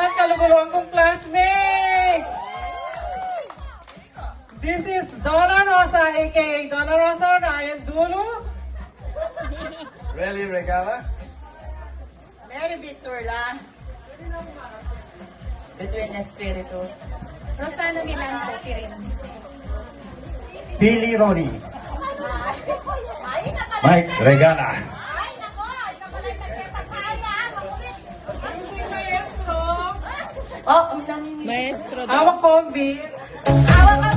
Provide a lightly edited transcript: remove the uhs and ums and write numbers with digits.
ang kaluguluhan kong classmate! This is Donna Rosa, aka Donna Rosa Ryan Dulo. Really, Regala? Mary Victorla. Between Espiritu. Rosano Milan Kirin. Billy Ronnie. Ay, Mike Regala. Ay, nako. Ikaw pala yung nagkita kaya. Makulit. Maestro. Oh, ang dami. Maestro Hawak kombi. Awa ka